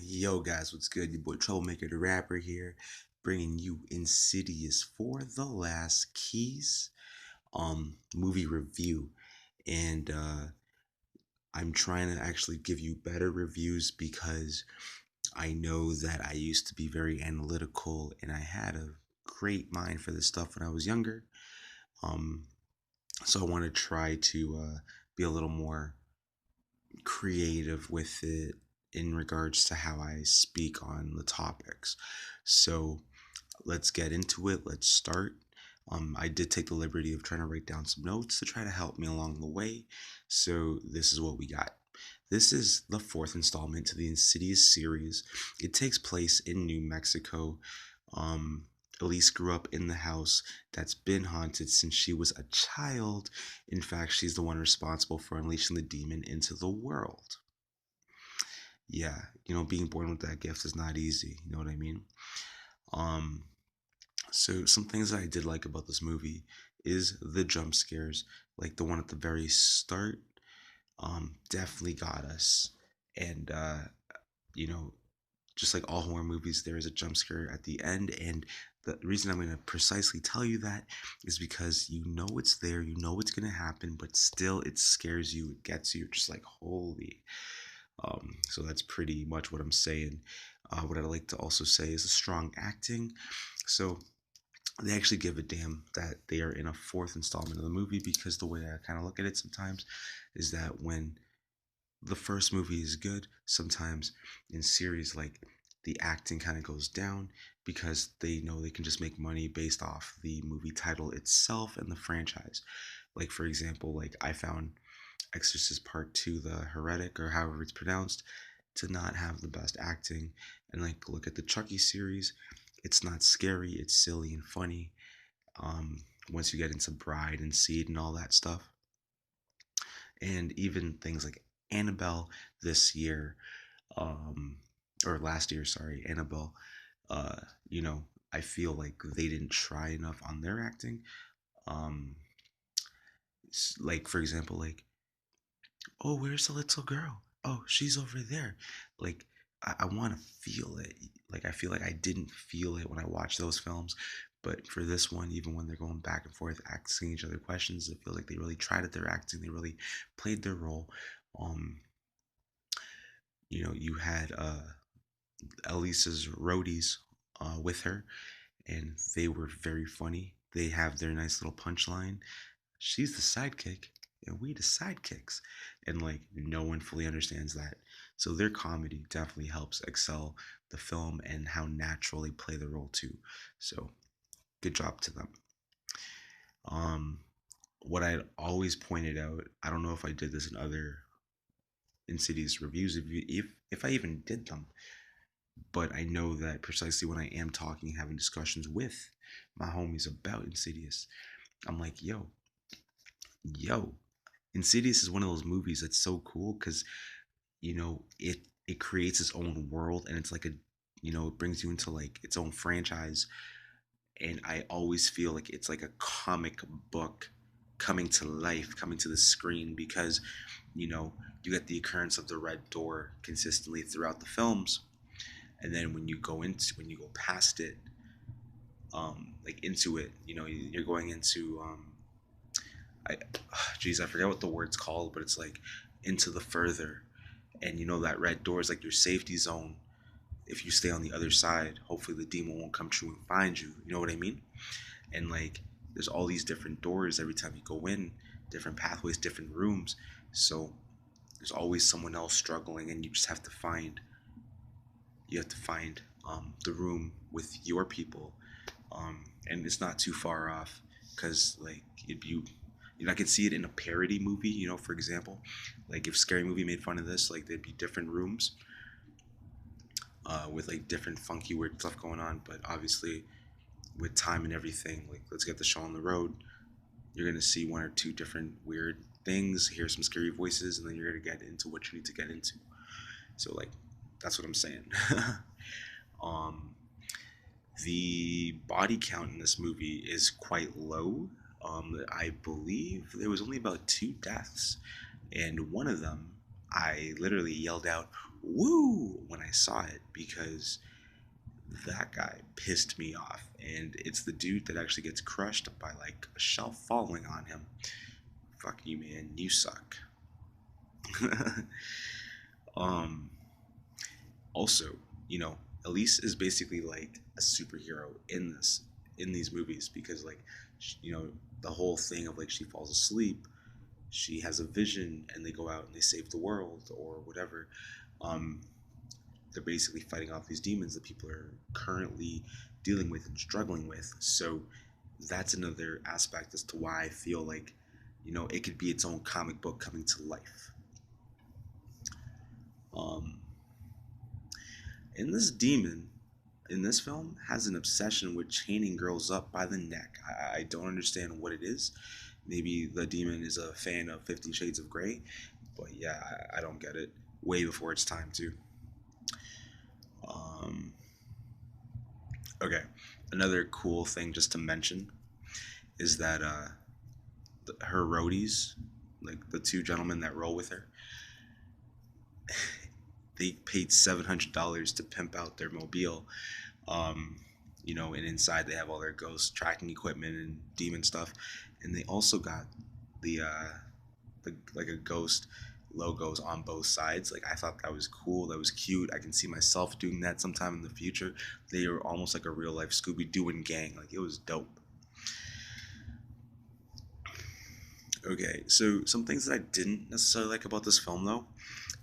Yo, guys, what's good? Your boy Troublemaker the Rapper here, bringing you Insidious for the Last Keys movie review. And I'm trying to actually give you better reviews because I know that I used to be very analytical and I had a great mind for this stuff when I was younger. Um, so I want to try to be a little more creative with it in regards to how I speak on the topics. So let's get into it. Let's start. I did take the liberty of trying to write down some notes to try to help me along the way. So this is what we got. This is the fourth installment to the Insidious series. It takes place in New Mexico. Elise grew up in the house that's been haunted since she was a child. In fact, she's the one responsible for unleashing the demon into the world. Yeah, being born with that gift is not easy. You know what I mean? Um, so some things that I did like about this movie is the jump scares, like the one at the very start. Definitely got us, and you know, just like all horror movies, there is a jump scare at the end, and the reason I'm going to precisely tell you that is because you know it's there, you know it's going to happen, but still it scares you, it gets you, just like holy. So that's pretty much what I'm saying. What I'd like to also say is a strong acting. So they actually give a damn that they are in a fourth installment of the movie, because the way I kind of look at it sometimes is that when the first movie is good, sometimes in series like the acting kind of goes down because they know they can just make money based off the movie title itself and the franchise. Like for example, like I found Exorcist Part 2, the Heretic, or however it's pronounced, to not have the best acting. And like look at the Chucky series, it's not scary, it's silly and funny. Um, Once you get into Bride and Seed and all that stuff, and even things like Annabelle this year, um, or last year, sorry, Annabelle. Uh, you know, I feel like they didn't try enough on their acting. Um, like for example, like, oh, where's the little girl? Oh, she's over there. Like, I want to feel it. Like, I feel like I didn't feel it when I watched those films. But for this one, even when they're going back and forth, asking each other questions, I feel like they really tried at their acting. They really played their role. Um, you had Elisa's roadies with her, and they were very funny. They have their nice little punchline. She's the sidekick, and we the sidekicks, and like no one fully understands that. So their comedy definitely helps excel the film and how natural they play the role too. So good job to them. Um, what I always pointed out, I don't know if I did this in other Insidious reviews, if I even did them, but I know that precisely when I am talking, having discussions with my homies about Insidious, I'm like, yo, Insidious is one of those movies that's so cool because it creates its own world, and it's like it brings you into like its own franchise, and I always feel like it's like a comic book coming to life, coming to the screen, because you know you get the occurrence of the red door consistently throughout the films, and then when you go past it, like into it, you're going into I geez, I forget what the word's called, but it's like into the further, and that red door is like your safety zone. If you stay on the other side, hopefully the demon won't come true and find you. You know what I mean? And like, there's all these different doors every time you go in, different pathways, different rooms. So there's always someone else struggling, and you have to find the room with your people, and it's not too far off, because like I could see it in a parody movie. For example, like if Scary Movie made fun of this, like there'd be different rooms with like different funky weird stuff going on. But obviously, with time and everything, like let's get the show on the road. You're gonna see one or two different weird things, hear some scary voices, and then you're gonna get into what you need to get into. So like, that's what I'm saying. um, the body count in this movie is quite low. I believe there was only about two deaths, and one of them I literally yelled out "woo" when I saw it because that guy pissed me off, and it's the dude that actually gets crushed by like a shelf falling on him. Fuck you, man. You suck. um. Also, you know, Elise is basically like a superhero in these movies because like, you know, the whole thing of like she falls asleep, she has a vision, and they go out and they save the world or whatever. Um, they're basically fighting off these demons that people are currently dealing with and struggling with. So that's another aspect as to why I feel like, you know, it could be its own comic book coming to life. Um, and this demon in this film has an obsession with chaining girls up by the neck. I don't understand what it is. Maybe the demon is a fan of 50 Shades of Grey, but yeah, I don't get it. Way before its time, too. Um, okay, another cool thing just to mention is that her roadies, like the two gentlemen that roll with her, they paid $700 to pimp out their mobile. Um, you know, and inside they have all their ghost tracking equipment and demon stuff, and they also got the like a ghost logos on both sides. Like I thought that was cool. That was cute. I can see myself doing that sometime in the future. They were almost like a real life Scooby Doo and gang. Like it was dope. Okay, so some things that I didn't necessarily like about this film though,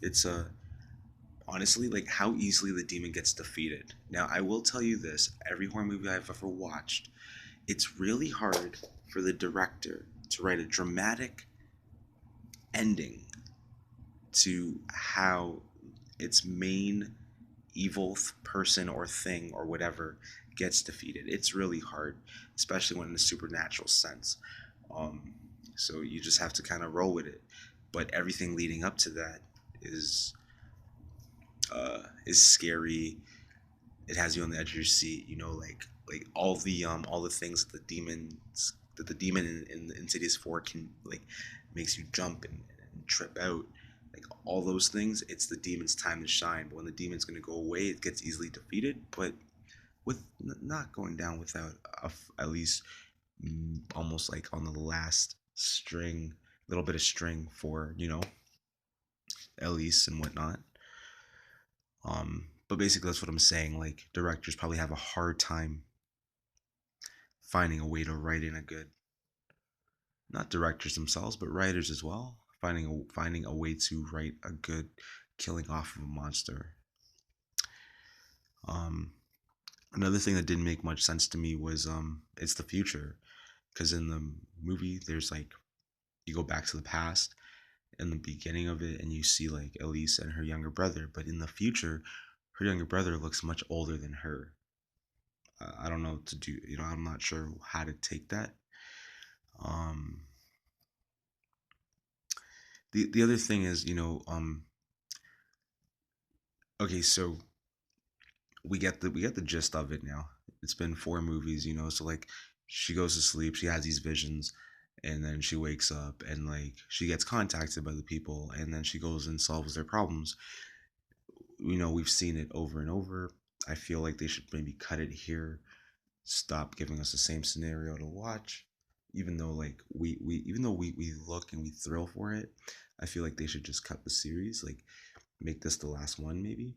it's honestly like how easily the demon gets defeated. Now I will tell you this: every horror movie I've ever watched, it's really hard for the director to write a dramatic ending to how its main evil person or thing or whatever gets defeated. It's really hard, especially when in a supernatural sense. Um, so you just have to kind of roll with it. But everything leading up to that is is scary. It has you on the edge of your seat. You know, like all the things that the demon in Insidious 4 can like makes you jump and trip out. Like all those things, it's the demon's time to shine. But when the demon's going to go away, it gets easily defeated. But with not going down without at least almost like on the last string, little bit of string for Elise and whatnot. But basically, that's what I'm saying. Like directors probably have a hard time finding a way to write in a good, not directors themselves, but writers as well, finding a way to write a good killing off of a monster. Um, Another thing that didn't make much sense to me was it's the future, because in the movie there's like you go back to the past in the beginning of it and you see like Elise and her younger brother, but in the future her younger brother looks much older than her. I don't know what to do. I'm not sure how to take that. Um, the other thing is, okay, so we get the gist of it now. It's been four movies, so like she goes to sleep, she has these visions, and then she wakes up and like she gets contacted by the people, and then she goes and solves their problems. We've seen it over and over. I feel like they should maybe cut it here, stop giving us the same scenario to watch. Even though like we look and we thrill for it, I feel like they should just cut the series, like make this the last one maybe.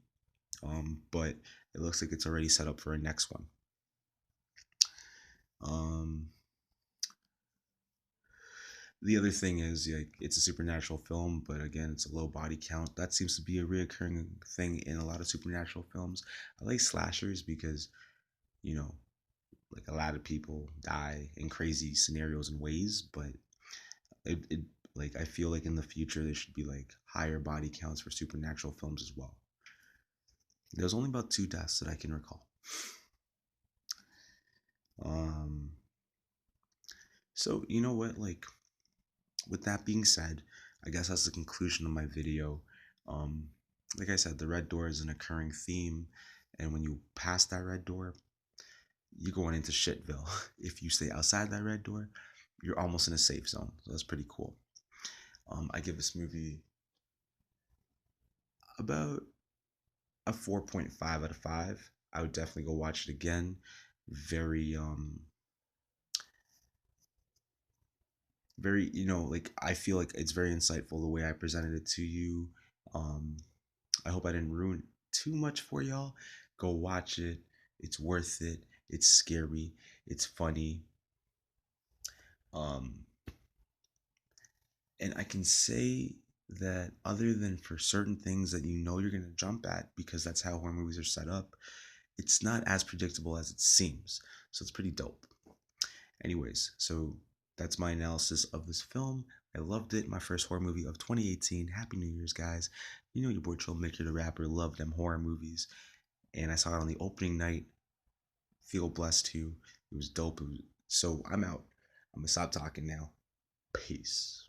But it looks like it's already set up for a next one. um the other thing is like it's a supernatural film, but again it's a low body count. That seems to be a reoccurring thing in a lot of supernatural films. I like slashers because you know like a lot of people die in crazy scenarios and ways, but it like I feel like in the future there should be like higher body counts for supernatural films as well. There's only about two deaths that I can recall. um so you know what, like with that being said, I guess that's the conclusion of my video. um like I said, the red door is an occurring theme, and when you pass that red door, you're going into shitville. If you stay outside that red door, you're almost in a safe zone, so that's pretty cool. I give this movie About a 4.5 out of 5. I would definitely go watch it again. Very very, like, I feel like it's very insightful the way I presented it to you. Um I hope I didn't ruin too much for y'all. Go watch it. It's worth it. It's scary. It's funny. Um and I can say that other than for certain things that you're going to jump at because that's how horror movies are set up, it's not as predictable as it seems. So it's pretty dope. Anyways, so that's my analysis of this film. I loved it. My first horror movie of 2018. Happy New Year's, guys. You know your boy Troublemaker the Rapper loved them horror movies. And I saw it on the opening night. Feel blessed too. It was dope. So I'm out. I'm going to stop talking now. Peace.